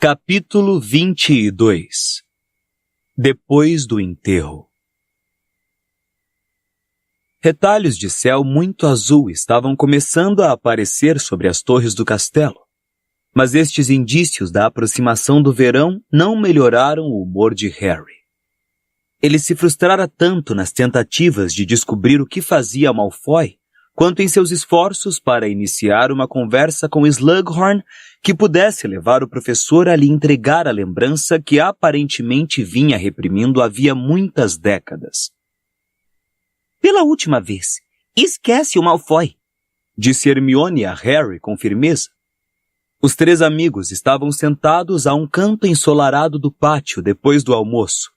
Capítulo 22. Depois do enterro. Retalhos de céu muito azul estavam começando a aparecer sobre as torres do castelo, mas estes indícios da aproximação do verão não melhoraram o humor de Harry. Ele se frustrara tanto nas tentativas de descobrir o que fazia Malfoy, quanto em seus esforços para iniciar uma conversa com Slughorn que pudesse levar o professor a lhe entregar a lembrança que aparentemente vinha reprimindo havia muitas décadas. Pela última vez, esquece o Malfoy, disse Hermione a Harry com firmeza. Os três amigos estavam sentados a um canto ensolarado do pátio depois do almoço.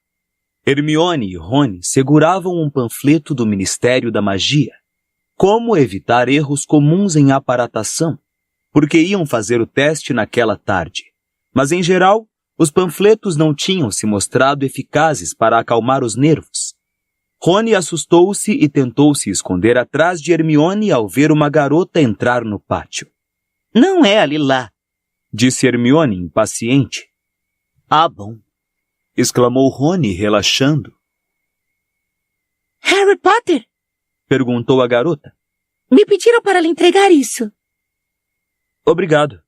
Hermione e Rony seguravam um panfleto do Ministério da Magia. Como evitar erros comuns em aparatação, porque iam fazer o teste naquela tarde. Mas, em geral, os panfletos não tinham se mostrado eficazes para acalmar os nervos. Rony assustou-se e tentou se esconder atrás de Hermione ao ver uma garota entrar no pátio. Não é a Lilá, disse Hermione impaciente. Ah, bom, exclamou Rony relaxando. Harry Potter? Perguntou a garota. Me pediram para lhe entregar isso. Obrigado.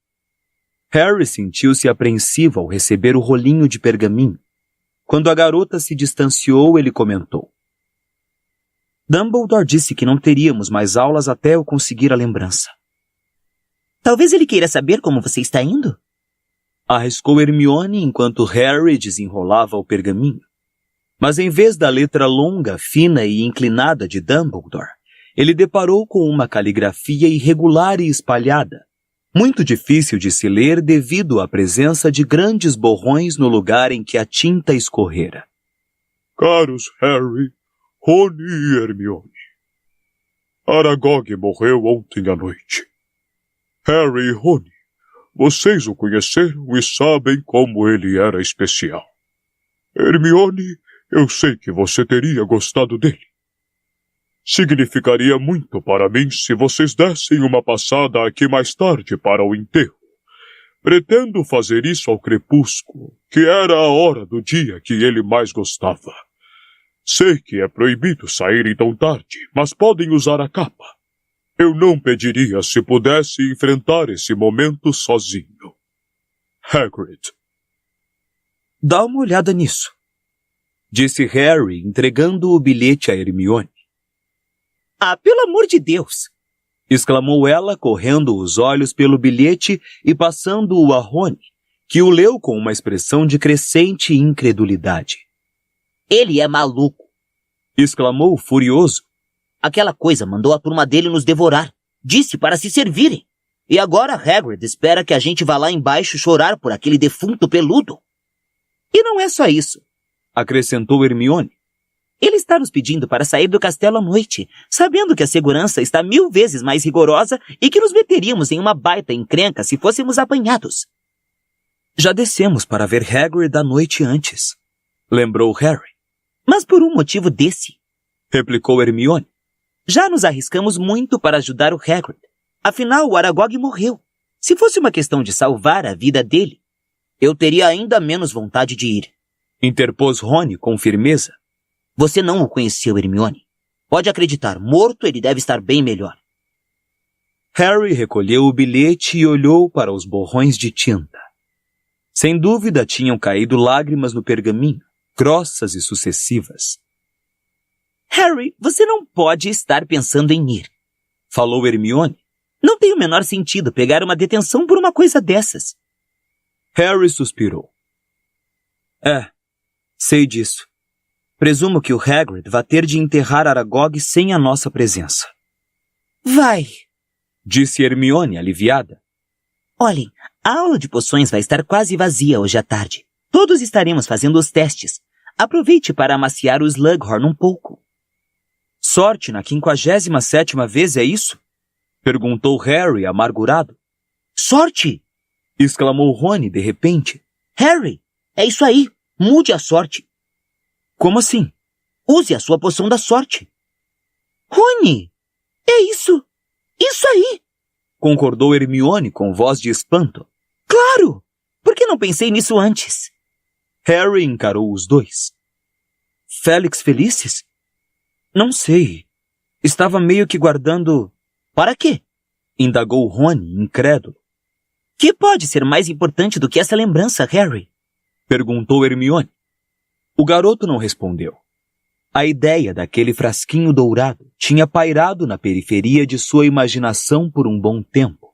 Harry sentiu-se apreensivo ao receber o rolinho de pergaminho. Quando a garota se distanciou, ele comentou. Dumbledore disse que não teríamos mais aulas até eu conseguir a lembrança. Talvez ele queira saber como você está indo? Arriscou Hermione enquanto Harry desenrolava o pergaminho. Mas em vez da letra longa, fina e inclinada de Dumbledore, ele deparou com uma caligrafia irregular e espalhada, muito difícil de se ler devido à presença de grandes borrões no lugar em que a tinta escorrera. Caros Harry, Rony e Hermione, Aragog morreu ontem à noite. Harry e Rony, vocês o conheceram e sabem como ele era especial. Hermione, eu sei que você teria gostado dele. Significaria muito para mim se vocês dessem uma passada aqui mais tarde para o enterro. Pretendo fazer isso ao crepúsculo, que era a hora do dia que ele mais gostava. Sei que é proibido saírem tão tarde, mas podem usar a capa. Eu não pediria se pudesse enfrentar esse momento sozinho. Hagrid. Dá uma olhada nisso, disse Harry, entregando o bilhete a Hermione. Ah, pelo amor de Deus! Exclamou ela, correndo os olhos pelo bilhete e passando-o a Rony, que o leu com uma expressão de crescente incredulidade. Ele é maluco! Exclamou furioso. Aquela coisa mandou a turma dele nos devorar. Disse para se servirem. E agora Hagrid espera que a gente vá lá embaixo chorar por aquele defunto peludo. E não é só isso, acrescentou Hermione. Ele está nos pedindo para sair do castelo à noite, sabendo que a segurança está 1000 vezes mais rigorosa e que nos meteríamos em uma baita encrenca se fôssemos apanhados. Já descemos para ver Hagrid a noite antes, lembrou Harry. Mas por um motivo desse, replicou Hermione. Já nos arriscamos muito para ajudar o Hagrid. Afinal, o Aragog morreu. Se fosse uma questão de salvar a vida dele, eu teria ainda menos vontade de ir. Interpôs Rony com firmeza. Você não o conheceu, Hermione. Pode acreditar, morto ele deve estar bem melhor. Harry recolheu o bilhete e olhou para os borrões de tinta. Sem dúvida tinham caído lágrimas no pergaminho, grossas e sucessivas. Harry, você não pode estar pensando em ir, falou Hermione. Não tem o menor sentido pegar uma detenção por uma coisa dessas. Harry suspirou. Sei disso. Presumo que o Hagrid vai ter de enterrar Aragog sem a nossa presença. Vai, disse Hermione aliviada. Olhem, a aula de poções vai estar quase vazia hoje à tarde. Todos estaremos fazendo os testes. Aproveite para amaciar o Slughorn um pouco. Sorte na 57ª vez, é isso? Perguntou Harry amargurado. Sorte! Exclamou Rony de repente. Harry, é isso aí. Mude a sorte. Como assim? Use a sua poção da sorte. Rony, é isso. Isso aí. Concordou Hermione com voz de espanto. Claro! Por que não pensei nisso antes? Harry encarou os dois. Félix Felicis? Não sei. Estava meio que guardando... Para quê? Indagou Rony, incrédulo. Que pode ser mais importante do que essa lembrança, Harry? Perguntou Hermione. O garoto não respondeu. A ideia daquele frasquinho dourado tinha pairado na periferia de sua imaginação por um bom tempo.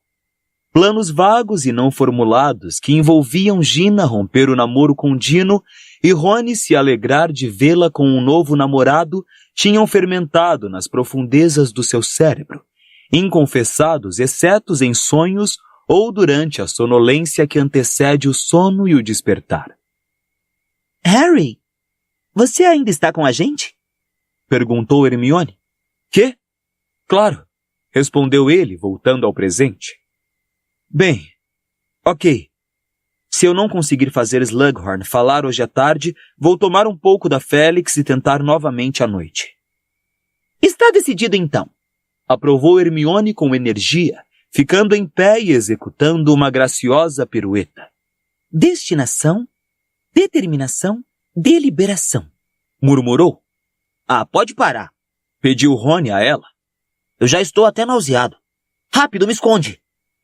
Planos vagos e não formulados que envolviam Gina romper o namoro com Dino e Rony se alegrar de vê-la com um novo namorado tinham fermentado nas profundezas do seu cérebro, inconfessados exceto em sonhos ou durante a sonolência que antecede o sono e o despertar. Harry, você ainda está com a gente? Perguntou Hermione. Quê? Claro, respondeu ele, voltando ao presente. Bem, ok. Se eu não conseguir fazer Slughorn falar hoje à tarde, vou tomar um pouco da Félix e tentar novamente à noite. Está decidido então. Aprovou Hermione com energia, ficando em pé e executando uma graciosa pirueta. Destinação, determinação, deliberação. Murmurou. Ah, pode parar. Pediu Rony a ela. Eu já estou até nauseado. Rápido, me esconde.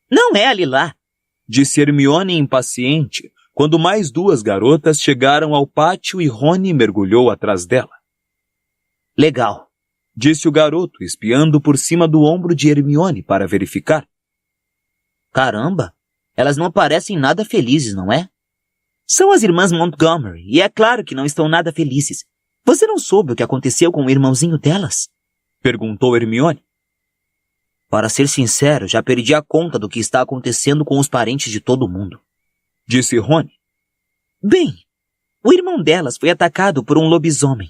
Não é ali lá. Disse Hermione impaciente, quando mais duas garotas chegaram ao pátio e Rony mergulhou atrás dela. Legal. Disse o garoto, espiando por cima do ombro de Hermione para verificar. Caramba, elas não parecem nada felizes, não é? São as irmãs Montgomery, e é claro que não estão nada felizes. Você não soube o que aconteceu com o irmãozinho delas? Perguntou Hermione. Para ser sincero, já perdi a conta do que está acontecendo com os parentes de todo mundo. Disse Rony. Bem, o irmão delas foi atacado por um lobisomem.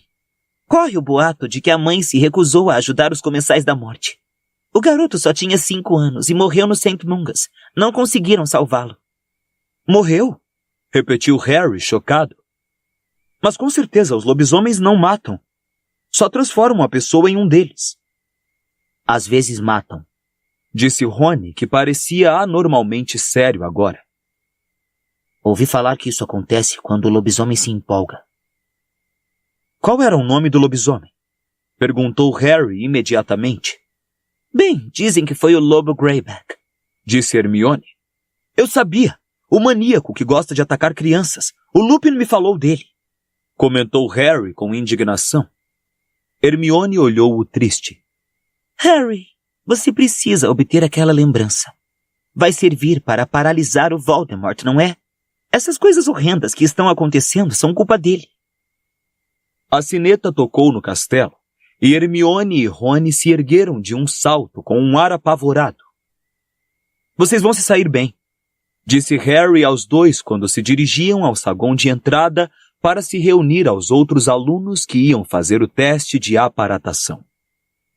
Corre o boato de que a mãe se recusou a ajudar os comensais da morte. O garoto só tinha 5 anos e morreu no St. Mungus. Não conseguiram salvá-lo. Morreu? Repetiu Harry, chocado. Mas com certeza os lobisomens não matam. Só transformam a pessoa em um deles. Às vezes matam. Disse Rony, que parecia anormalmente sério agora. Ouvi falar que isso acontece quando o lobisomem se empolga. Qual era o nome do lobisomem? Perguntou Harry imediatamente. Bem, dizem que foi o Lobo Greyback. Disse Hermione. Eu sabia. O maníaco que gosta de atacar crianças. O Lupin me falou dele. Comentou Harry com indignação. Hermione olhou-o triste. Harry, você precisa obter aquela lembrança. Vai servir para paralisar o Voldemort, não é? Essas coisas horrendas que estão acontecendo são culpa dele. A sineta tocou no castelo, e Hermione e Rony se ergueram de um salto com um ar apavorado. Vocês vão se sair bem, disse Harry aos dois quando se dirigiam ao saguão de entrada para se reunir aos outros alunos que iam fazer o teste de aparatação.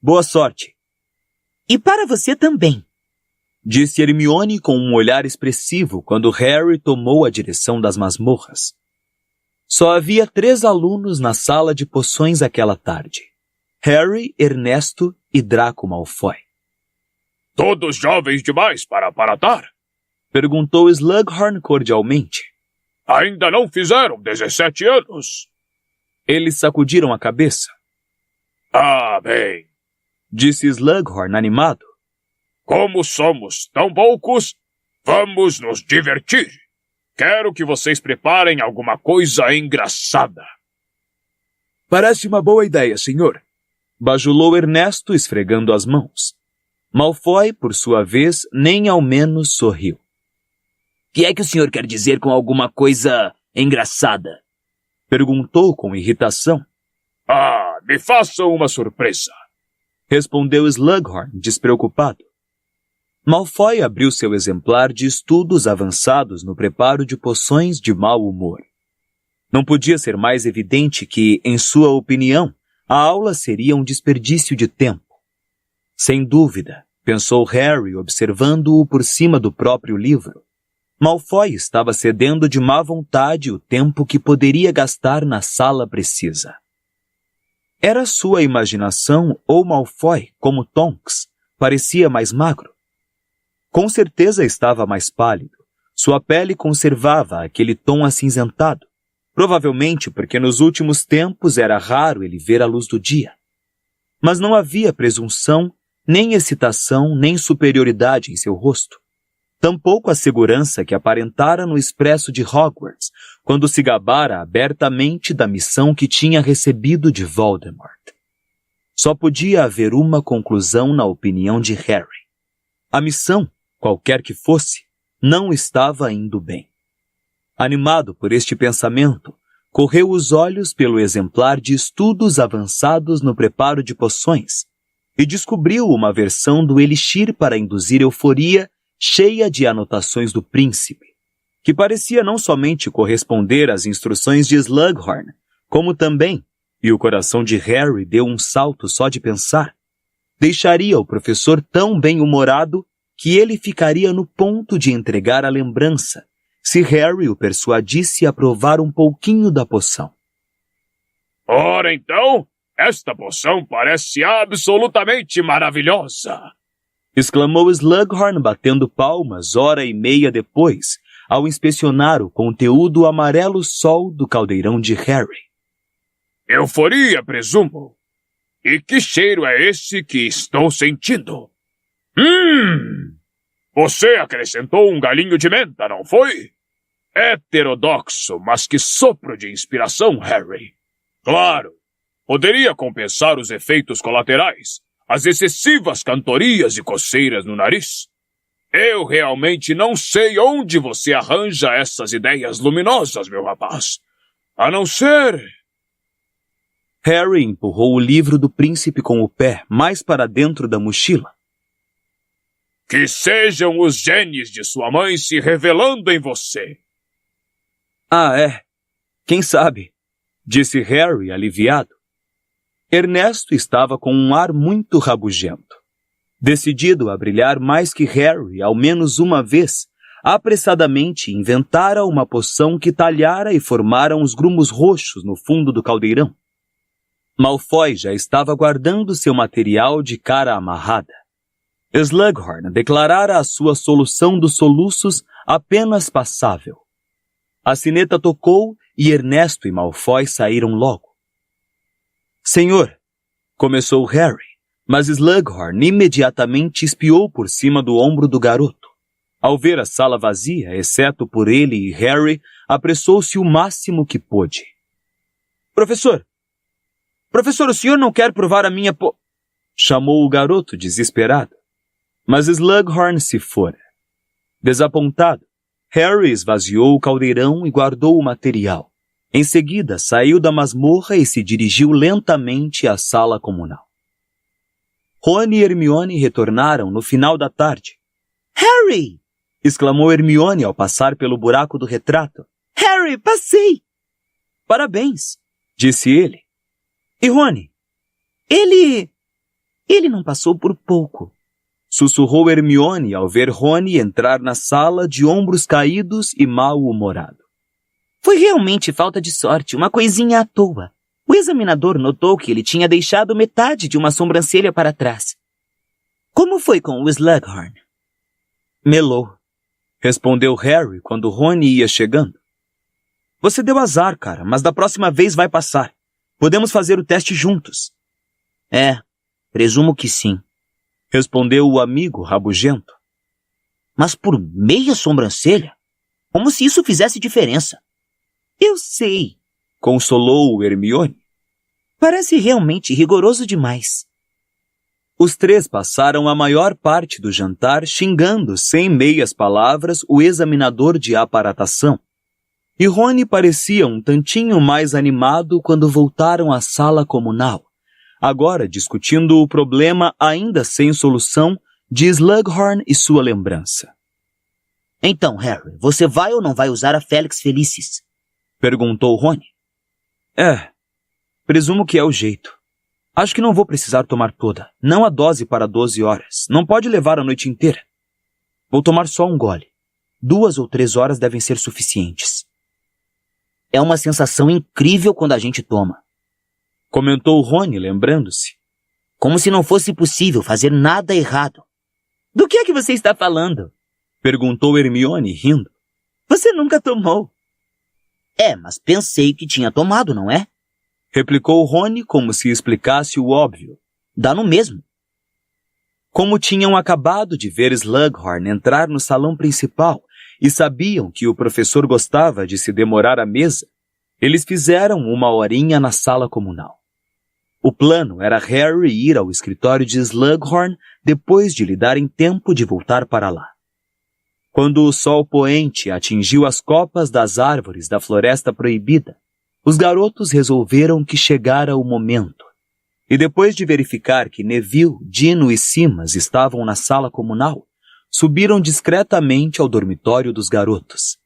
Boa sorte. E para você também, disse Hermione com um olhar expressivo quando Harry tomou a direção das masmorras. Só havia 3 alunos na sala de poções aquela tarde. Harry, Ernesto e Draco Malfoy. Todos jovens demais para aparatar? Perguntou Slughorn cordialmente. Ainda não fizeram 17 anos? Eles sacudiram a cabeça. Ah, bem. Disse Slughorn animado. Como somos tão poucos, vamos nos divertir. Quero que vocês preparem alguma coisa engraçada. Parece uma boa ideia, senhor. Bajulou Ernesto, esfregando as mãos. Malfoy, por sua vez, nem ao menos sorriu. O que é que o senhor quer dizer com alguma coisa engraçada? Perguntou com irritação. Ah, me façam uma surpresa. Respondeu Slughorn, despreocupado. Malfoy abriu seu exemplar de estudos avançados no preparo de poções de mau humor. Não podia ser mais evidente que, em sua opinião, a aula seria um desperdício de tempo. Sem dúvida, pensou Harry, observando-o por cima do próprio livro. Malfoy estava cedendo de má vontade o tempo que poderia gastar na sala precisa. Era sua imaginação ou Malfoy, como Tonks, parecia mais magro? Com certeza estava mais pálido, Sua pele conservava aquele tom acinzentado, provavelmente porque nos últimos tempos era raro ele ver a luz do dia. Mas não havia presunção, nem excitação, nem superioridade em seu rosto. Tampouco a segurança que aparentara no expresso de Hogwarts, quando se gabara abertamente da missão que tinha recebido de Voldemort. Só podia haver uma conclusão na opinião de Harry. A missão, qualquer que fosse, não estava indo bem. Animado por este pensamento, correu os olhos pelo exemplar de estudos avançados no preparo de poções e descobriu uma versão do elixir para induzir euforia cheia de anotações do príncipe, que parecia não somente corresponder às instruções de Slughorn, como também, e o coração de Harry deu um salto só de pensar, deixaria o professor tão bem-humorado que ele ficaria no ponto de entregar a lembrança, se Harry o persuadisse a provar um pouquinho da poção. Ora então, esta poção parece absolutamente maravilhosa! Exclamou Slughorn batendo palmas hora e meia depois, ao inspecionar o conteúdo amarelo sol do caldeirão de Harry. Euforia, presumo. E que cheiro é esse que estou sentindo? Você acrescentou um galinho de menta, não foi? Heterodoxo, mas que sopro de inspiração, Harry. Claro, poderia compensar os efeitos colaterais, as excessivas cantorias e coceiras no nariz. Eu realmente não sei onde você arranja essas ideias luminosas, meu rapaz. A não ser... Harry empurrou o livro do príncipe com o pé mais para dentro da mochila. Que sejam os genes de sua mãe se revelando em você. Ah, é. Quem sabe? Disse Harry, aliviado. Ernesto estava com um ar muito rabugento. Decidido a brilhar mais que Harry ao menos uma vez, apressadamente inventara uma poção que talhara e formara uns grumos roxos no fundo do caldeirão. Malfoy já estava guardando seu material de cara amarrada. Slughorn declarara a sua solução dos soluços apenas passável. A sineta tocou e Ernesto e Malfoy saíram logo. Senhor, começou Harry, mas Slughorn imediatamente espiou por cima do ombro do garoto. Ao ver a sala vazia, exceto por ele e Harry, apressou-se o máximo que pôde. Professor, o senhor não quer provar a minha chamou o garoto desesperado. Mas Slughorn se fora. Desapontado, Harry esvaziou o caldeirão e guardou o material. Em seguida, saiu da masmorra e se dirigiu lentamente à sala comunal. Rony e Hermione retornaram no final da tarde. Harry! Exclamou Hermione ao passar pelo buraco do retrato. Harry, passei! Parabéns, disse ele. E Rony? Ele não passou por pouco. Sussurrou Hermione ao ver Rony entrar na sala de ombros caídos e mal-humorado. Foi realmente falta de sorte, uma coisinha à toa. O examinador notou que ele tinha deixado metade de uma sobrancelha para trás. Como foi com o Slughorn? Melou, respondeu Harry quando Rony ia chegando. Você deu azar, cara, mas da próxima vez vai passar. Podemos fazer o teste juntos. Presumo que sim. Respondeu o amigo rabugento. Mas por meia sobrancelha? Como se isso fizesse diferença. Eu sei, consolou Hermione. Parece realmente rigoroso demais. Os três passaram a maior parte do jantar xingando sem meias palavras o examinador de aparatação. E Rony parecia um tantinho mais animado quando voltaram à sala comunal, agora discutindo o problema ainda sem solução de Slughorn e sua lembrança. Então, Harry, você vai ou não vai usar a Felix Felicis? Perguntou Rony. Presumo que é o jeito. Acho que não vou precisar tomar toda, não a dose para 12 horas. Não pode levar a noite inteira. Vou tomar só um gole. 2 ou 3 horas devem ser suficientes. É uma sensação incrível quando a gente toma. Comentou Rony, lembrando-se. Como se não fosse possível fazer nada errado. Do que é que você está falando? Perguntou Hermione, rindo. Você nunca tomou. É, mas pensei que tinha tomado, não é? Replicou Rony como se explicasse o óbvio. Dá no mesmo. Como tinham acabado de ver Slughorn entrar no salão principal e sabiam que o professor gostava de se demorar à mesa, eles fizeram uma horinha na sala comunal. O plano era Harry ir ao escritório de Slughorn depois de lhe darem tempo de voltar para lá. Quando o sol poente atingiu as copas das árvores da Floresta Proibida, os garotos resolveram que chegara o momento. E depois de verificar que Neville, Dino e Simas estavam na sala comunal, subiram discretamente ao dormitório dos garotos.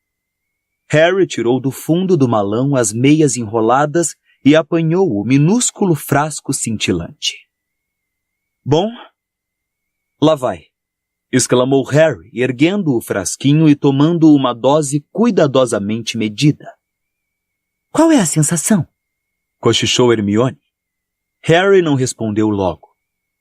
Harry tirou do fundo do malão as meias enroladas e apanhou o minúsculo frasco cintilante. Bom, lá vai, exclamou Harry, erguendo o frasquinho e tomando uma dose cuidadosamente medida. Qual é a sensação? Cochichou Hermione. Harry não respondeu logo.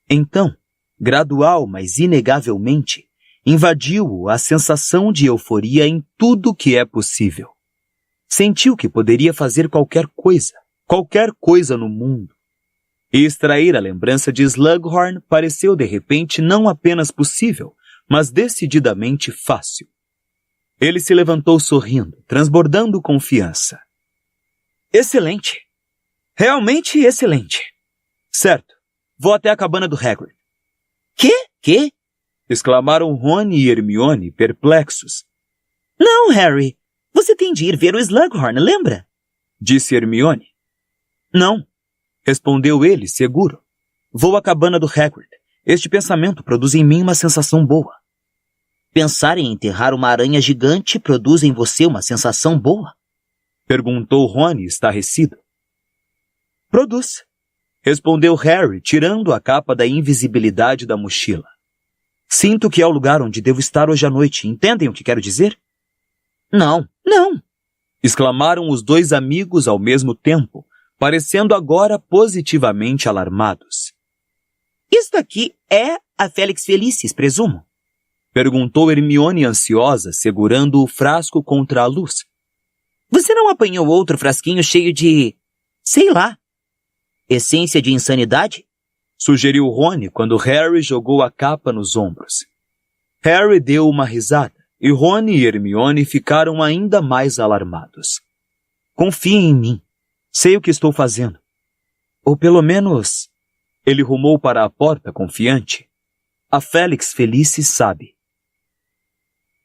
Então, gradual, mas inegavelmente, invadiu-o a sensação de euforia em tudo que é possível. Sentiu que poderia fazer qualquer coisa no mundo. E extrair a lembrança de Slughorn pareceu de repente não apenas possível, mas decididamente fácil. Ele se levantou sorrindo, transbordando confiança. Excelente! Realmente excelente! Certo, vou até a cabana do Hagrid. Quê? Exclamaram Rony e Hermione, perplexos. Não, Harry. Você tem de ir ver o Slughorn, lembra? Disse Hermione. Não, respondeu ele, seguro. Vou à cabana do Hagrid. Este pensamento produz em mim uma sensação boa. Pensar em enterrar uma aranha gigante produz em você uma sensação boa? Perguntou Rony, estarrecido. Produz, respondeu Harry, tirando a capa da invisibilidade da mochila. Sinto que é o lugar onde devo estar hoje à noite. Entendem o que quero dizer? Não. Exclamaram os dois amigos ao mesmo tempo, parecendo agora positivamente alarmados. Isto aqui é a Felix Felicis, presumo? Perguntou Hermione ansiosa, segurando o frasco contra a luz. Você não apanhou outro frasquinho cheio de... sei lá. Essência de insanidade? Sugeriu Rony quando Harry jogou a capa nos ombros. Harry deu uma risada e Rony e Hermione ficaram ainda mais alarmados. Confiem em mim. Sei o que estou fazendo. Ou pelo menos... Ele rumou para a porta confiante. A Felix Felicis sabe.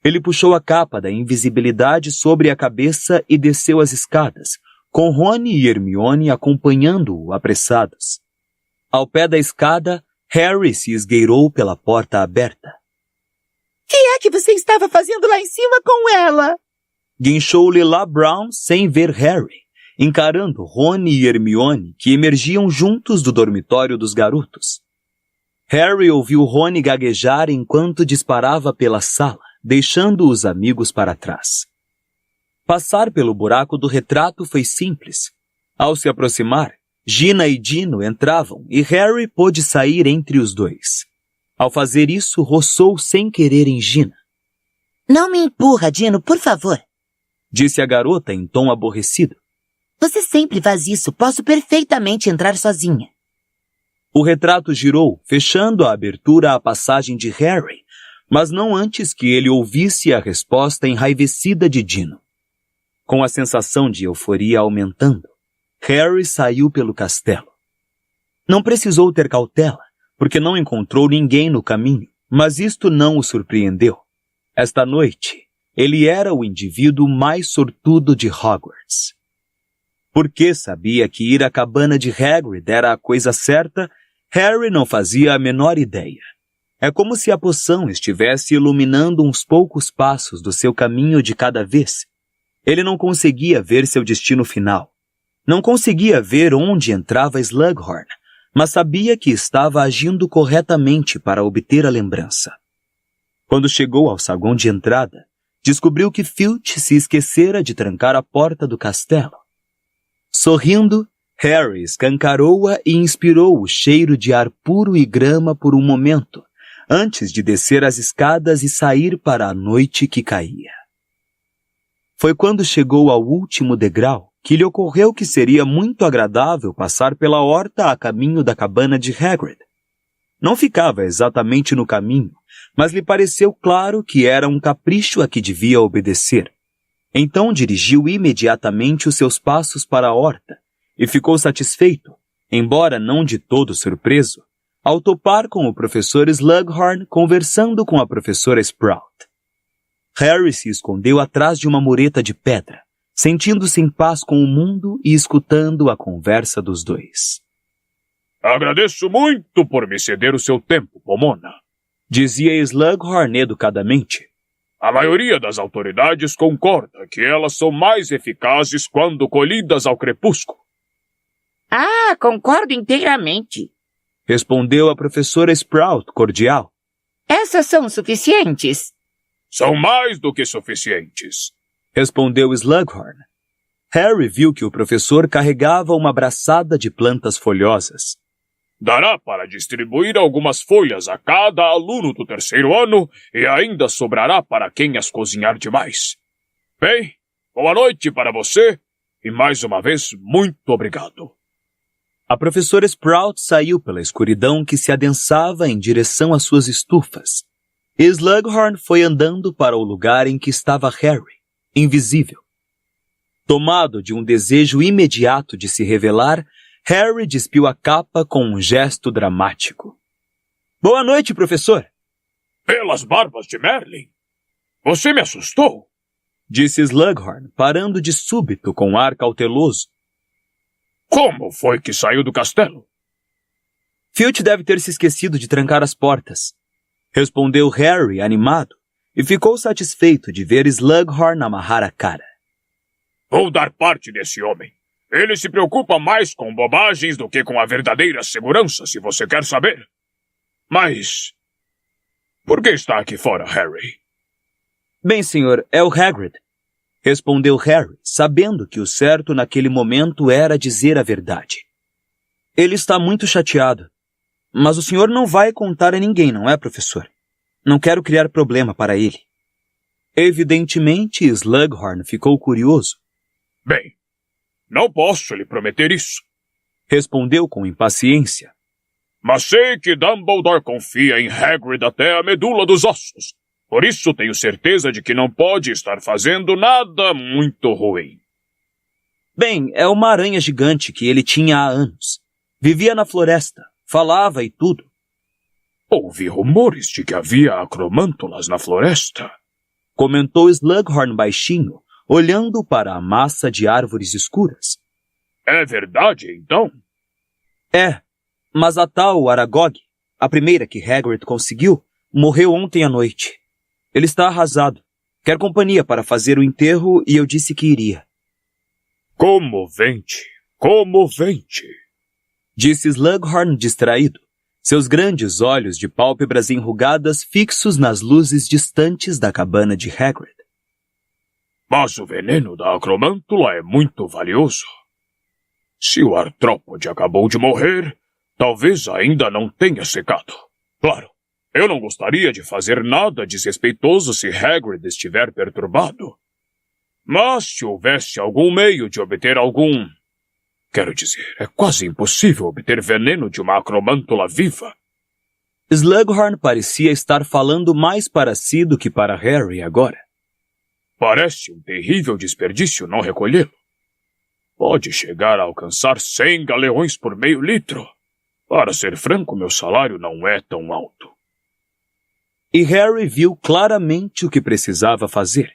Ele puxou a capa da invisibilidade sobre a cabeça e desceu as escadas, com Rony e Hermione acompanhando-o apressados. Ao pé da escada, Harry se esgueirou pela porta aberta. O que é que você estava fazendo lá em cima com ela? Guinchou Lila Brown sem ver Harry, encarando Rony e Hermione, que emergiam juntos do dormitório dos garotos. Harry ouviu Rony gaguejar enquanto disparava pela sala, deixando os amigos para trás. Passar pelo buraco do retrato foi simples. Ao se aproximar, Gina e Dino entravam e Harry pôde sair entre os dois. Ao fazer isso, roçou sem querer em Gina. Não me empurra, Dino, por favor. Disse a garota em tom aborrecido. Você sempre faz isso, posso perfeitamente entrar sozinha. O retrato girou, fechando a abertura à passagem de Harry, mas não antes que ele ouvisse a resposta enraivecida de Dino. Com a sensação de euforia aumentando, Harry saiu pelo castelo. Não precisou ter cautela, porque não encontrou ninguém no caminho, mas isto não o surpreendeu. Esta noite, ele era o indivíduo mais sortudo de Hogwarts. Porque sabia que ir à cabana de Hagrid era a coisa certa, Harry não fazia a menor ideia. É como se a poção estivesse iluminando uns poucos passos do seu caminho de cada vez. Ele não conseguia ver seu destino final. Não conseguia ver onde entrava Slughorn, mas sabia que estava agindo corretamente para obter a lembrança. Quando chegou ao saguão de entrada, descobriu que Filch se esquecera de trancar a porta do castelo. Sorrindo, Harry escancarou-a e inspirou o cheiro de ar puro e grama por um momento, antes de descer as escadas e sair para a noite que caía. Foi quando chegou ao último degrau que lhe ocorreu que seria muito agradável passar pela horta a caminho da cabana de Hagrid. Não ficava exatamente no caminho, mas lhe pareceu claro que era um capricho a que devia obedecer. Então dirigiu imediatamente os seus passos para a horta e ficou satisfeito, embora não de todo surpreso, ao topar com o professor Slughorn conversando com a professora Sprout. Harry se escondeu atrás de uma mureta de pedra, sentindo-se em paz com o mundo e escutando a conversa dos dois. Agradeço muito por me ceder o seu tempo, Pomona, dizia Slughorn educadamente. A maioria das autoridades concorda que elas são mais eficazes quando colhidas ao crepúsculo. Ah, concordo inteiramente. Respondeu a professora Sprout cordial. Essas são suficientes. São mais do que suficientes, respondeu Slughorn. Harry viu que o professor carregava uma braçada de plantas folhosas. Dará para distribuir algumas folhas a cada aluno do terceiro ano e ainda sobrará para quem as cozinhar demais. Bem, boa noite para você e mais uma vez muito obrigado. A professora Sprout saiu pela escuridão que se adensava em direção às suas estufas. Slughorn foi andando para o lugar em que estava Harry, invisível. Tomado de um desejo imediato de se revelar, Harry despiu a capa com um gesto dramático. Boa noite, professor! Pelas barbas de Merlin! Você me assustou! Disse Slughorn, parando de súbito com ar cauteloso. Como foi que saiu do castelo? Filch deve ter se esquecido de trancar as portas. Respondeu Harry, animado, e ficou satisfeito de ver Slughorn amarrar a cara. Vou dar parte desse homem. Ele se preocupa mais com bobagens do que com a verdadeira segurança, se você quer saber. Mas... por que está aqui fora, Harry? Bem, senhor, é o Hagrid. Respondeu Harry, sabendo que o certo naquele momento era dizer a verdade. Ele está muito chateado. Mas o senhor não vai contar a ninguém, não é, professor? Não quero criar problema para ele. Evidentemente, Slughorn ficou curioso. Bem, não posso lhe prometer isso. Respondeu com impaciência. Mas sei que Dumbledore confia em Hagrid até a medula dos ossos. Por isso tenho certeza de que não pode estar fazendo nada muito ruim. Bem, é uma aranha gigante que ele tinha há anos. Vivia na floresta, falava e tudo. Ouvi rumores de que havia acromântulas na floresta, comentou Slughorn baixinho, olhando para a massa de árvores escuras. É verdade, então? É, mas a tal Aragog, a primeira que Hagrid conseguiu, morreu ontem à noite. Ele está arrasado. Quer companhia para fazer o enterro e eu disse que iria. Comovente, comovente, disse Slughorn distraído, seus grandes olhos de pálpebras enrugadas fixos nas luzes distantes da cabana de Hagrid. Mas o veneno da acromântula é muito valioso. Se o artrópode acabou de morrer, talvez ainda não tenha secado. Claro, eu não gostaria de fazer nada desrespeitoso se Hagrid estiver perturbado. Mas se houvesse algum meio de obter algum... Quero dizer, é quase impossível obter veneno de uma acromântula viva. Slughorn parecia estar falando mais para si do que para Harry agora. Parece um terrível desperdício não recolhê-lo. Pode chegar a alcançar 100 galeões por meio litro. Para ser franco, meu salário não é tão alto. E Harry viu claramente o que precisava fazer.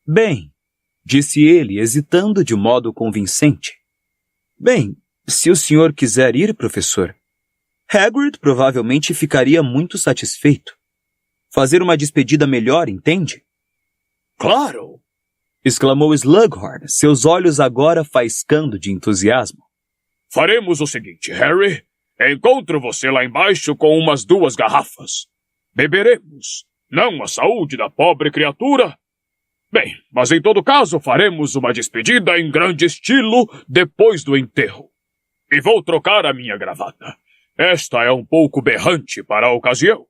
Bem, disse ele, hesitando de modo convincente. Bem, se o senhor quiser ir, professor, Hagrid provavelmente ficaria muito satisfeito. Fazer uma despedida melhor, entende? Claro! Exclamou Slughorn, seus olhos agora faiscando de entusiasmo. Faremos o seguinte, Harry. Encontro você lá embaixo com umas 2 garrafas. Beberemos, não a saúde da pobre criatura. Bem, mas em todo caso faremos uma despedida em grande estilo depois do enterro. E vou trocar a minha gravata. Esta é um pouco berrante para a ocasião.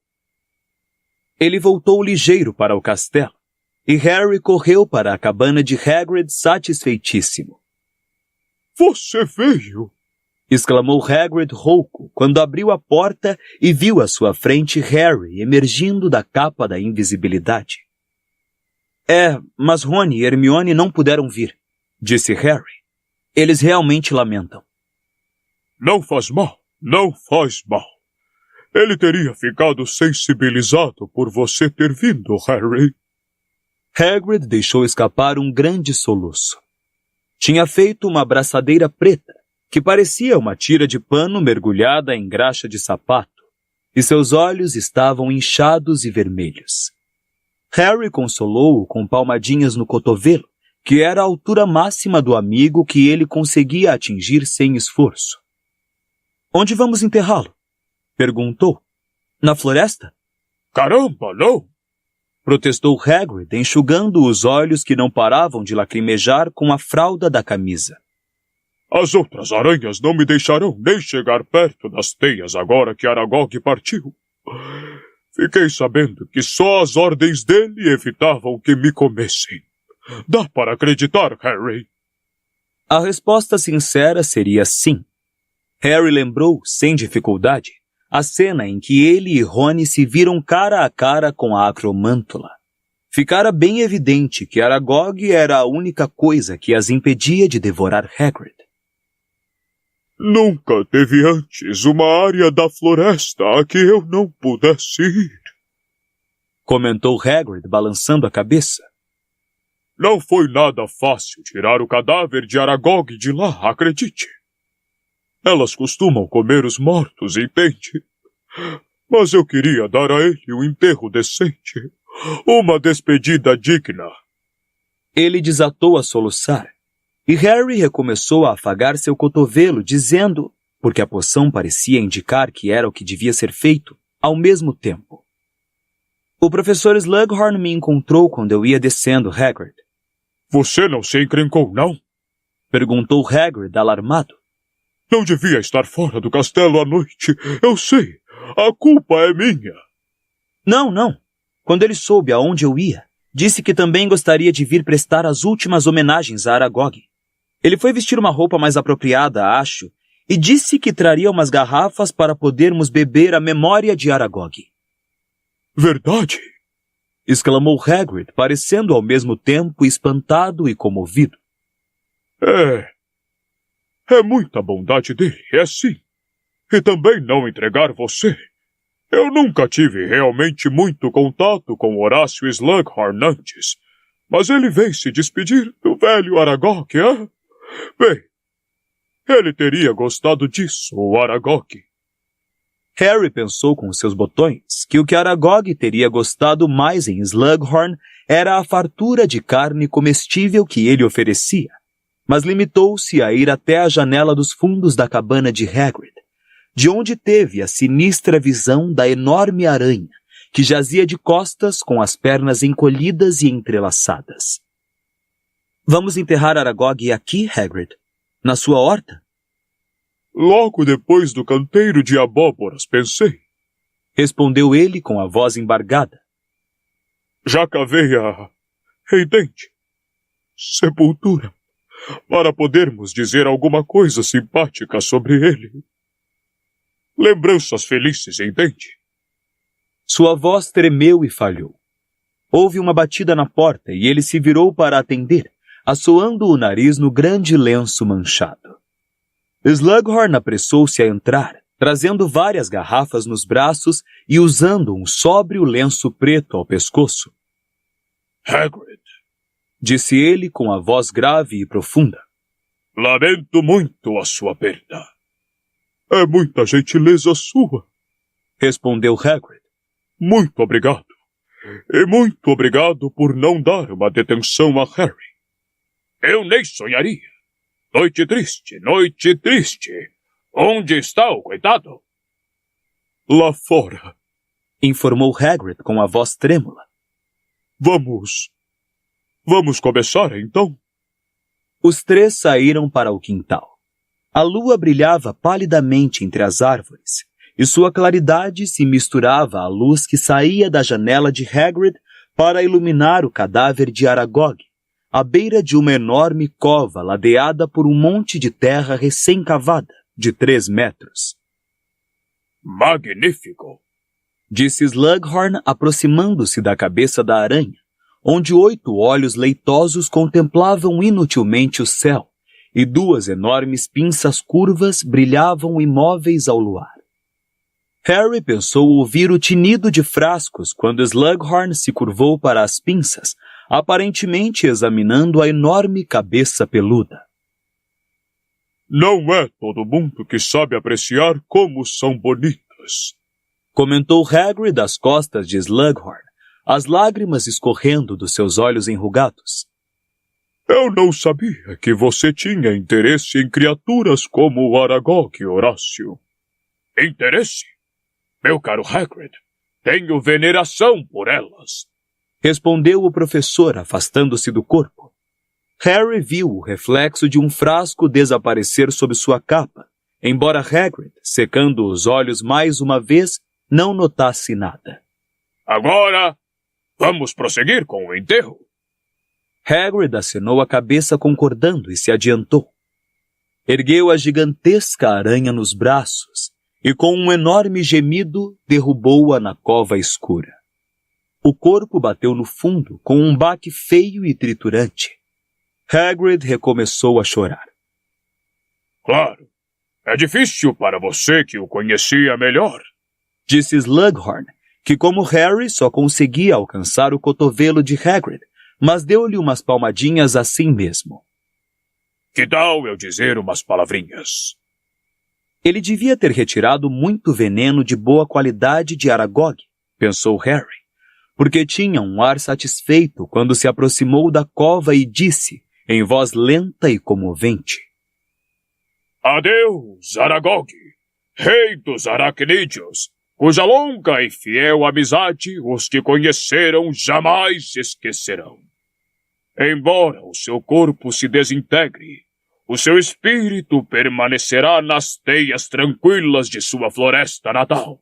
Ele voltou ligeiro para o castelo e Harry correu para a cabana de Hagrid satisfeitíssimo. Você veio! Exclamou Hagrid rouco quando abriu a porta e viu à sua frente Harry emergindo da capa da invisibilidade. Mas Rony e Hermione não puderam vir, disse Harry. Eles realmente lamentam. Não faz mal, não faz mal. Ele teria ficado sensibilizado por você ter vindo, Harry. Hagrid deixou escapar um grande soluço. Tinha feito uma abraçadeira preta, que parecia uma tira de pano mergulhada em graxa de sapato, e seus olhos estavam inchados e vermelhos. Harry consolou-o com palmadinhas no cotovelo, que era a altura máxima do amigo que ele conseguia atingir sem esforço. Onde vamos enterrá-lo? Perguntou. Na floresta? Caramba, não! Protestou Hagrid, enxugando os olhos que não paravam de lacrimejar com a fralda da camisa. As outras aranhas não me deixarão nem chegar perto das teias agora que Aragog partiu. Fiquei sabendo que só as ordens dele evitavam que me comessem. Dá para acreditar, Harry? A resposta sincera seria sim. Harry lembrou, sem dificuldade, a cena em que ele e Rony se viram cara a cara com a Acromântula. Ficara bem evidente que Aragog era a única coisa que as impedia de devorar Hagrid. Nunca teve antes uma área da floresta a que eu não pudesse ir, comentou Hagrid balançando a cabeça. Não foi nada fácil tirar o cadáver de Aragog de lá, acredite. Elas costumam comer os mortos, entende? Mas eu queria dar a ele um enterro decente, uma despedida digna. Ele desatou a soluçar, e Harry recomeçou a afagar seu cotovelo, dizendo, porque a poção parecia indicar que era o que devia ser feito, ao mesmo tempo. O professor Slughorn me encontrou quando eu ia descendo, Hagrid. Você não se encrencou, não? Perguntou Hagrid, alarmado. Não devia estar fora do castelo à noite. Eu sei. A culpa é minha. Não. Quando ele soube aonde eu ia, disse que também gostaria de vir prestar as últimas homenagens a Aragog. Ele foi vestir uma roupa mais apropriada, acho, e disse que traria umas garrafas para podermos beber a memória de Aragog. Verdade? Exclamou Hagrid, parecendo ao mesmo tempo espantado e comovido. É muita bondade dele, é sim. E também não entregar você. Eu nunca tive realmente muito contato com Horácio Slughorn antes, mas ele veio se despedir do velho Aragog, é? Bem, ele teria gostado disso, o Aragog. Harry pensou com seus botões que o que Aragog teria gostado mais em Slughorn era a fartura de carne comestível que ele oferecia, mas limitou-se a ir até a janela dos fundos da cabana de Hagrid, de onde teve a sinistra visão da enorme aranha, que jazia de costas com as pernas encolhidas e entrelaçadas. Vamos enterrar Aragog aqui, Hagrid? Na sua horta? Logo depois do canteiro de abóboras, pensei. Respondeu ele com a voz embargada. Já cavei entende? Sepultura, para podermos dizer alguma coisa simpática sobre ele. Lembranças felizes, entende? Sua voz tremeu e falhou. Houve uma batida na porta e ele se virou para atender, assoando o nariz no grande lenço manchado. Slughorn apressou-se a entrar, trazendo várias garrafas nos braços e usando um sóbrio lenço preto ao pescoço. Hagrid, disse ele com a voz grave e profunda. Lamento muito a sua perda. É muita gentileza sua, respondeu Hagrid. Muito obrigado. E muito obrigado por não dar uma detenção a Harry. Eu nem sonharia. Noite triste, noite triste. Onde está o coitado? Lá fora, informou Hagrid com a voz trêmula. Vamos começar, então? Os três saíram para o quintal. A lua brilhava palidamente entre as árvores, e sua claridade se misturava à luz que saía da janela de Hagrid para iluminar o cadáver de Aragog, à beira de uma enorme cova ladeada por um monte de terra recém-cavada, de 3 metros. Magnífico! Disse Slughorn, aproximando-se da cabeça da aranha, onde 8 olhos leitosos contemplavam inutilmente o céu, e 2 enormes pinças curvas brilhavam imóveis ao luar. Harry pensou ouvir o tinido de frascos quando Slughorn se curvou para as pinças, aparentemente examinando a enorme cabeça peluda. Não é todo mundo que sabe apreciar como são bonitas, comentou Hagrid das costas de Slughorn, as lágrimas escorrendo dos seus olhos enrugados. Eu não sabia que você tinha interesse em criaturas como o Aragog, Horácio. Interesse? Meu caro Hagrid, tenho veneração por elas, respondeu o professor, afastando-se do corpo. Harry viu o reflexo de um frasco desaparecer sob sua capa, embora Hagrid, secando os olhos mais uma vez, não notasse nada. Agora, vamos prosseguir com o enterro. Hagrid acenou a cabeça concordando e se adiantou. Ergueu a gigantesca aranha nos braços e, com um enorme gemido, derrubou-a na cova escura. O corpo bateu no fundo com um baque feio e triturante. Hagrid recomeçou a chorar. Claro, é difícil para você que o conhecia melhor, disse Slughorn, que como Harry só conseguia alcançar o cotovelo de Hagrid, mas deu-lhe umas palmadinhas assim mesmo. Que tal eu dizer umas palavrinhas? Ele devia ter retirado muito veneno de boa qualidade de Aragog, pensou Harry, porque tinha um ar satisfeito quando se aproximou da cova e disse, em voz lenta e comovente: Adeus, Aragog, rei dos aracnídeos, cuja longa e fiel amizade os que conheceram jamais esquecerão. Embora o seu corpo se desintegre, o seu espírito permanecerá nas teias tranquilas de sua floresta natal.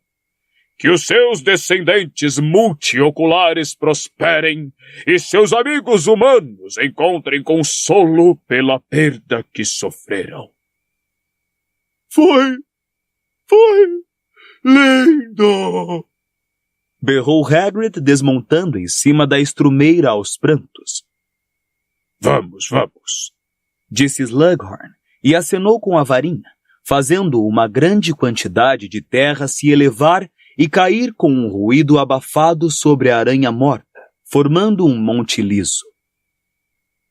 Que os seus descendentes multioculares prosperem e seus amigos humanos encontrem consolo pela perda que sofreram. Foi lindo! Berrou Hagrid, desmontando em cima da estrumeira aos prantos. Vamos, disse Slughorn, e acenou com a varinha, fazendo uma grande quantidade de terra se elevar e cair com um ruído abafado sobre a aranha morta, formando um monte liso.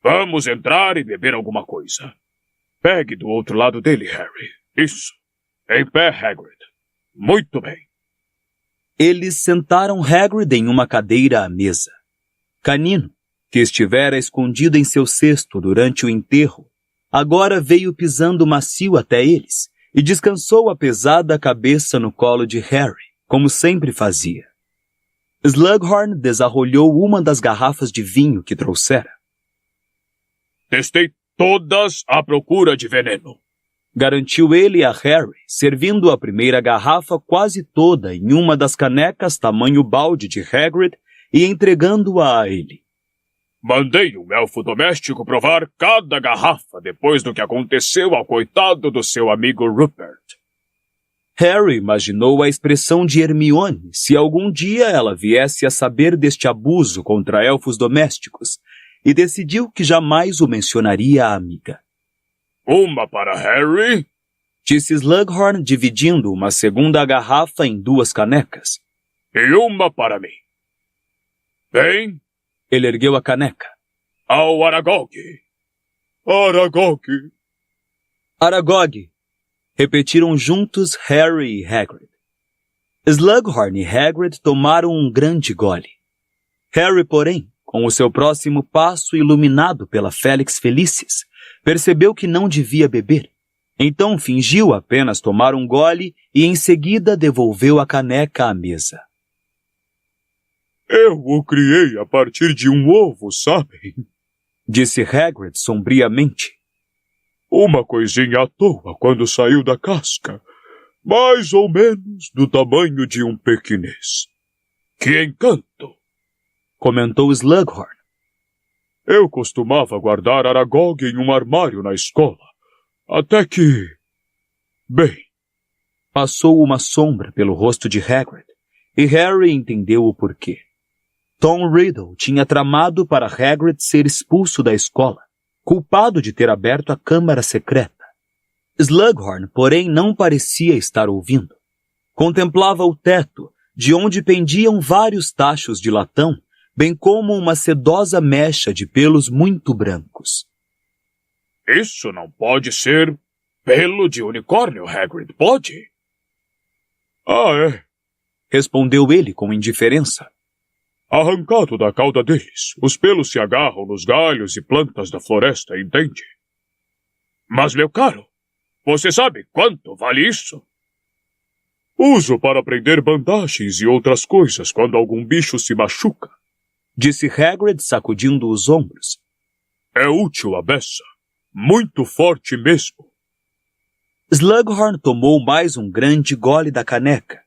Vamos entrar e beber alguma coisa. Pegue do outro lado dele, Harry. Isso. Em pé, Hagrid. Muito bem. Eles sentaram Hagrid em uma cadeira à mesa. Canino, que estivera escondido em seu cesto durante o enterro, agora veio pisando macio até eles e descansou a pesada cabeça no colo de Harry, como sempre fazia. Slughorn desarrolhou uma das garrafas de vinho que trouxera. Testei todas à procura de veneno, garantiu ele a Harry, servindo a primeira garrafa quase toda em uma das canecas tamanho balde de Hagrid e entregando-a a ele. Mandei um elfo doméstico provar cada garrafa depois do que aconteceu ao coitado do seu amigo Rupert. Harry imaginou a expressão de Hermione se algum dia ela viesse a saber deste abuso contra elfos domésticos e decidiu que jamais o mencionaria à amiga. Uma para Harry, disse Slughorn, dividindo uma segunda garrafa em 2 canecas. E uma para mim. Bem, ele ergueu a caneca. Ao Aragog. Aragog. Aragog. Repetiram juntos Harry e Hagrid. Slughorn e Hagrid tomaram um grande gole. Harry, porém, com o seu próximo passo iluminado pela Félix Felicis, percebeu que não devia beber. Então fingiu apenas tomar um gole e em seguida devolveu a caneca à mesa. Eu o criei a partir de um ovo, sabem? Disse Hagrid sombriamente. Uma coisinha à toa quando saiu da casca, mais ou menos do tamanho de um pequinês. Que encanto! comentou Slughorn. Eu costumava guardar Aragog em um armário na escola, até que... Bem... Passou uma sombra pelo rosto de Hagrid, e Harry entendeu o porquê. Tom Riddle tinha tramado para Hagrid ser expulso da escola, culpado de ter aberto a câmara secreta. Slughorn, porém, não parecia estar ouvindo. Contemplava o teto, de onde pendiam vários tachos de latão, bem como uma sedosa mecha de pelos muito brancos. Isso não pode ser pelo de unicórnio, Hagrid, pode? Ah, é, respondeu ele com indiferença. Arrancado da cauda deles, os pelos se agarram nos galhos e plantas da floresta, entende? Mas, meu caro, você sabe quanto vale isso? Uso para prender bandagens e outras coisas quando algum bicho se machuca, disse Hagrid sacudindo os ombros. É útil a beça, muito forte mesmo. Slughorn tomou mais um grande gole da caneca,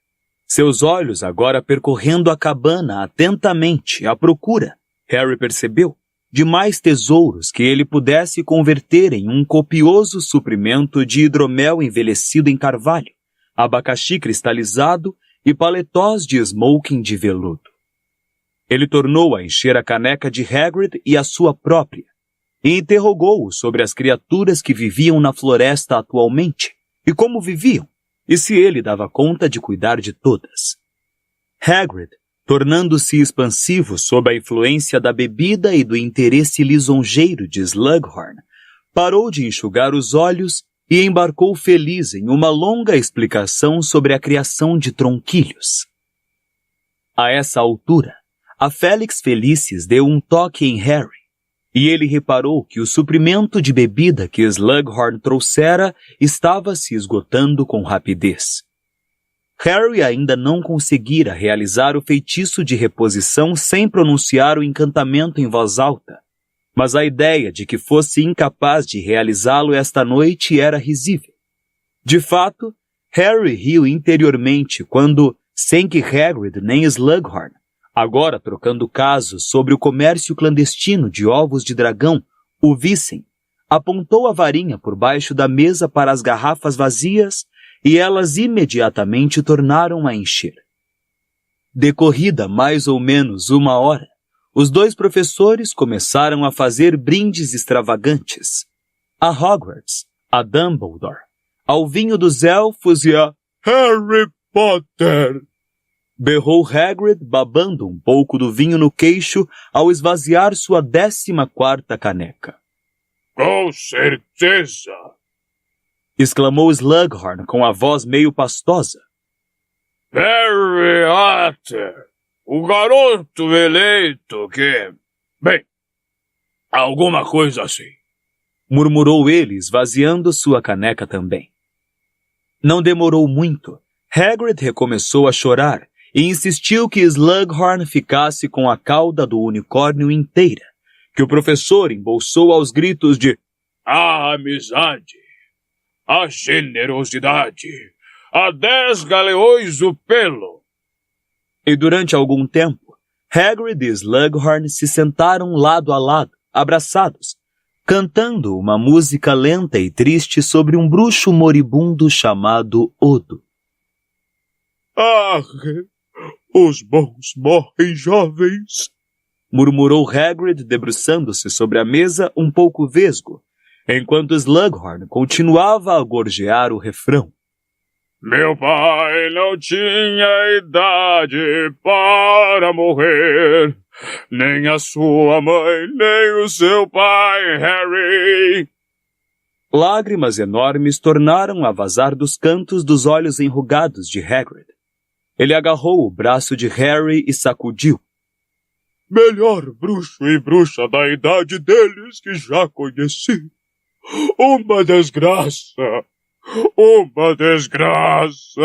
seus olhos agora percorrendo a cabana atentamente à procura, Harry percebeu, de mais tesouros que ele pudesse converter em um copioso suprimento de hidromel envelhecido em carvalho, abacaxi cristalizado e paletós de smoking de veludo. Ele tornou a encher a caneca de Hagrid e a sua própria, e interrogou-o sobre as criaturas que viviam na floresta atualmente, e como viviam, e se ele dava conta de cuidar de todas. Hagrid, tornando-se expansivo sob a influência da bebida e do interesse lisonjeiro de Slughorn, parou de enxugar os olhos e embarcou feliz em uma longa explicação sobre a criação de tronquilhos. A essa altura, a Félix Felicis deu um toque em Harry, e ele reparou que o suprimento de bebida que Slughorn trouxera estava se esgotando com rapidez. Harry ainda não conseguira realizar o feitiço de reposição sem pronunciar o encantamento em voz alta, mas a ideia de que fosse incapaz de realizá-lo esta noite era risível. De fato, Harry riu interiormente quando, sem que Hagrid nem Slughorn, agora trocando casos sobre o comércio clandestino de ovos de dragão, o vissem, apontou a varinha por baixo da mesa para as garrafas vazias e elas imediatamente tornaram a encher. Decorrida mais ou menos 1 hora, os 2 professores começaram a fazer brindes extravagantes. A Hogwarts, a Dumbledore, ao vinho dos elfos e a Harry Potter! Berrou Hagrid, babando um pouco do vinho no queixo ao esvaziar sua 14ª caneca. Com certeza! Exclamou Slughorn com a voz meio pastosa. Harry Potter, o garoto eleito que... Bem, alguma coisa assim. Murmurou ele, esvaziando sua caneca também. Não demorou muito. Hagrid recomeçou a chorar e insistiu que Slughorn ficasse com a cauda do unicórnio inteira, que o professor embolsou aos gritos de a amizade, a generosidade, a 10 galeões o pelo. E durante algum tempo, Hagrid e Slughorn se sentaram lado a lado, abraçados, cantando uma música lenta e triste sobre um bruxo moribundo chamado Odo. Ah, os bons morrem jovens, murmurou Hagrid debruçando-se sobre a mesa um pouco vesgo, enquanto Slughorn continuava a gorjear o refrão. Meu pai não tinha idade para morrer, nem a sua mãe, nem o seu pai, Harry. Lágrimas enormes tornaram a vazar dos cantos dos olhos enrugados de Hagrid. Ele agarrou o braço de Harry e sacudiu. Melhor bruxo e bruxa da idade deles que já conheci. Uma desgraça! Uma desgraça!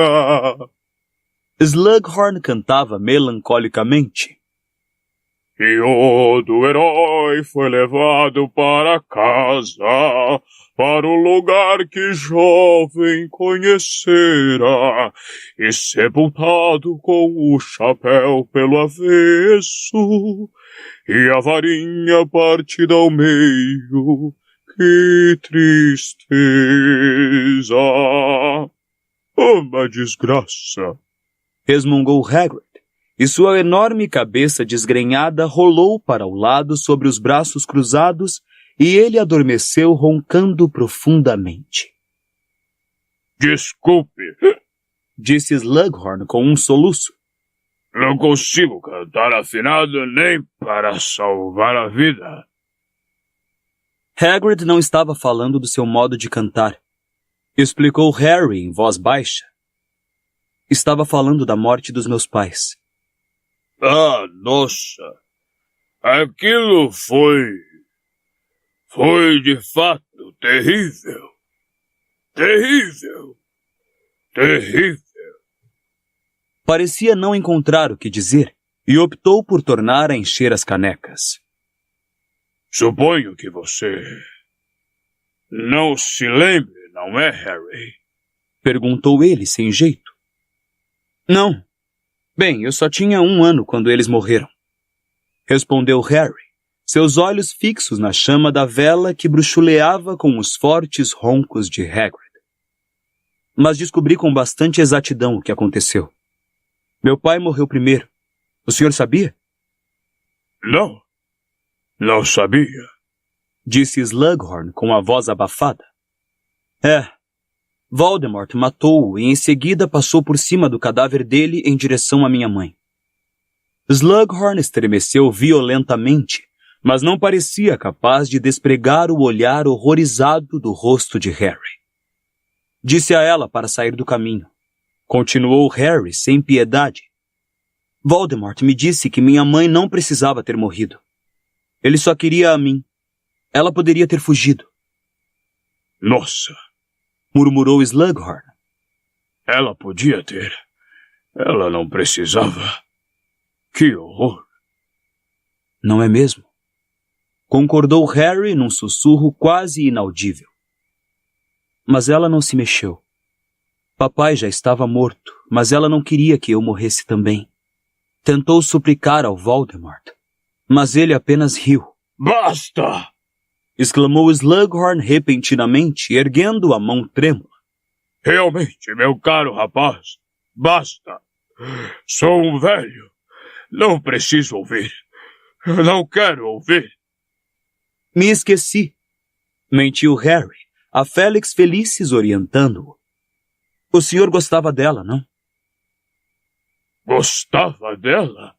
Slughorn cantava melancolicamente. E o do herói foi levado para casa, para o lugar que jovem conhecera, e sepultado com o chapéu pelo avesso, e a varinha partida ao meio. Que tristeza! Uma desgraça! Resmungou Hagrid, e sua enorme cabeça desgrenhada rolou para o lado sobre os braços cruzados, e ele adormeceu roncando profundamente. Desculpe, Disse Slughorn com um soluço. não consigo cantar afinado nem para salvar a vida. Hagrid não estava falando do seu modo de cantar. Explicou Harry em voz baixa. Estava falando da morte dos meus pais. Ah, nossa! Aquilo foi de fato terrível. Terrível. Terrível. Parecia não encontrar o que dizer e optou por tornar a encher as canecas. Suponho que você não se lembre, não é, Harry? Perguntou ele sem jeito. Não. Bem, eu só tinha 1 ano quando eles morreram. Respondeu Harry, seus olhos fixos na chama da vela que bruxuleava com os fortes roncos de Hagrid. Mas descobri com bastante exatidão o que aconteceu. Meu pai morreu primeiro. O senhor sabia? Não sabia. Disse Slughorn com a voz abafada. Voldemort matou-o e em seguida passou por cima do cadáver dele em direção à minha mãe. Slughorn estremeceu violentamente, mas não parecia capaz de despregar o olhar horrorizado do rosto de Harry. Disse a ela para sair do caminho. Continuou Harry sem piedade. Voldemort me disse que minha mãe não precisava ter morrido. Ele só queria a mim. Ela poderia ter fugido. Nossa! Murmurou Slughorn. Ela podia ter. Ela não precisava. Que horror! Não é mesmo? Concordou Harry num sussurro quase inaudível. Mas ela não se mexeu. Papai já estava morto, mas ela não queria que eu morresse também. Tentou suplicar ao Voldemort, mas ele apenas riu. Basta! Exclamou Slughorn repentinamente, erguendo a mão trêmula. Realmente, meu caro rapaz, basta! Sou um velho. Não preciso ouvir. Não quero ouvir. Me esqueci. Mentiu Harry, a Félix Felicis orientando-o. O senhor gostava dela, não? Gostava dela?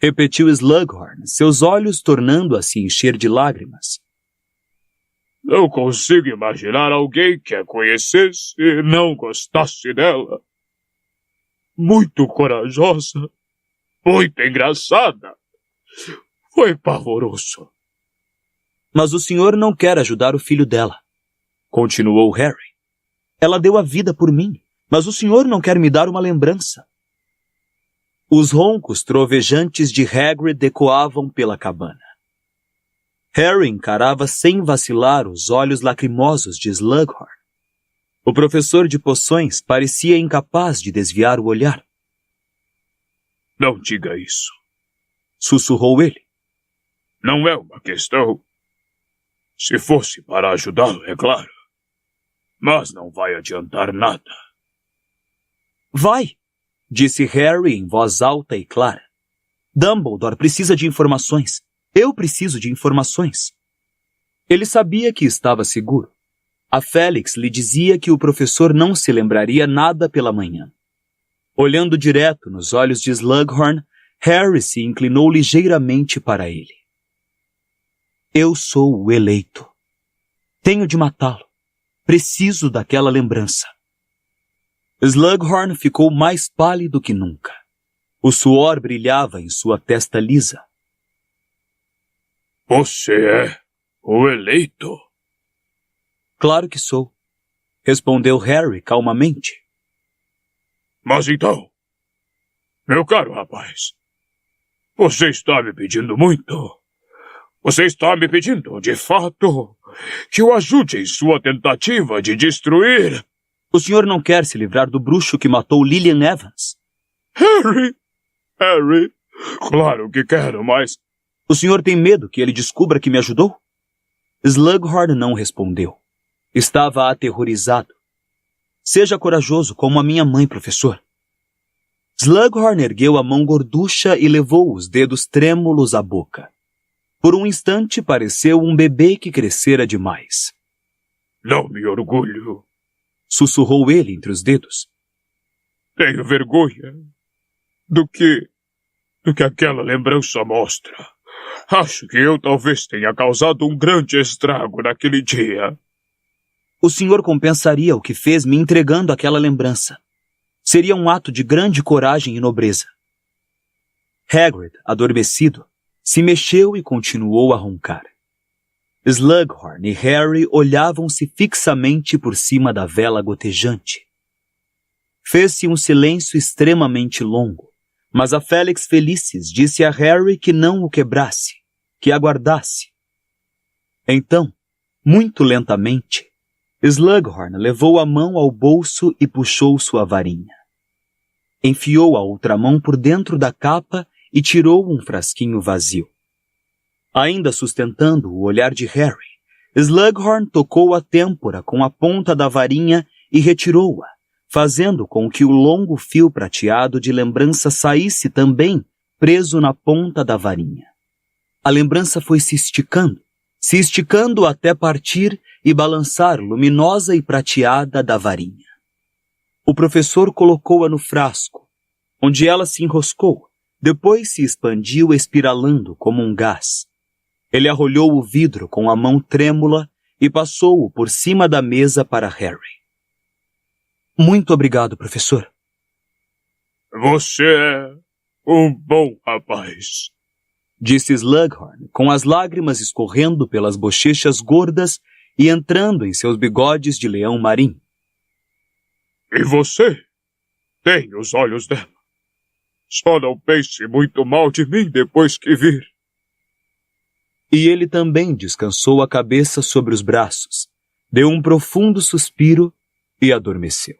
Repetiu Slughorn, seus olhos tornando a se encher de lágrimas. Não consigo imaginar alguém que a conhecesse e não gostasse dela. Muito corajosa. Muito engraçada. Foi pavoroso. Mas o senhor não quer ajudar o filho dela. Continuou Harry. Ela deu a vida por mim, mas o senhor não quer me dar uma lembrança. Os roncos trovejantes de Hagrid ecoavam pela cabana. Harry encarava sem vacilar os olhos lacrimosos de Slughorn. O professor de poções parecia incapaz de desviar o olhar. Não diga isso. Sussurrou ele. Não é uma questão. Se fosse para ajudá-lo, é claro. Mas não vai adiantar nada. Vai, disse Harry em voz alta e clara. Dumbledore precisa de informações. Eu preciso de informações. Ele sabia que estava seguro. A Félix lhe dizia que o professor não se lembraria nada pela manhã. Olhando direto nos olhos de Slughorn, Harry se inclinou ligeiramente para ele. Eu sou o eleito. Tenho de matá-lo. Preciso daquela lembrança. Slughorn ficou mais pálido que nunca. O suor brilhava em sua testa lisa. Você é o eleito? Claro que sou, respondeu Harry calmamente. Mas então, meu caro rapaz, Você está me pedindo muito. Você está me pedindo, de fato, que eu ajude em sua tentativa de destruir... O senhor não quer se livrar do bruxo que matou Lillian Evans? Harry, claro que quero, mas... O senhor tem medo que ele descubra que me ajudou? Slughorn não respondeu. Estava aterrorizado. Seja corajoso como a minha mãe, professor. Slughorn ergueu a mão gorducha e levou os dedos trêmulos à boca. Por um instante pareceu um bebê que crescera demais. Não me orgulho. Sussurrou ele entre os dedos. Tenho vergonha do que aquela lembrança mostra. Acho que eu talvez tenha causado um grande estrago naquele dia. O senhor compensaria o que fez me entregando aquela lembrança. Seria um ato de grande coragem e nobreza. Hagrid, adormecido, se mexeu e continuou a roncar. Slughorn e Harry olhavam-se fixamente por cima da vela gotejante. Fez-se um silêncio extremamente longo, mas a Félix Felicis disse a Harry que não o quebrasse, que aguardasse. Então, muito lentamente, Slughorn levou a mão ao bolso e puxou sua varinha. Enfiou a outra mão por dentro da capa e tirou um frasquinho vazio. Ainda sustentando o olhar de Harry, Slughorn tocou a têmpora com a ponta da varinha e retirou-a, fazendo com que o longo fio prateado de lembrança saísse também preso na ponta da varinha. A lembrança foi se esticando até partir e balançar luminosa e prateada da varinha. O professor colocou-a no frasco, onde ela se enroscou, depois se expandiu espiralando como um gás. Ele arrolhou o vidro com a mão trêmula e passou-o por cima da mesa para Harry. Muito obrigado, professor. Você é um bom rapaz, disse Slughorn, com as lágrimas escorrendo pelas bochechas gordas e entrando em seus bigodes de leão marinho. E você tem os olhos dela. Só não pense muito mal de mim depois que vir. E ele também descansou a cabeça sobre os braços, deu um profundo suspiro e adormeceu.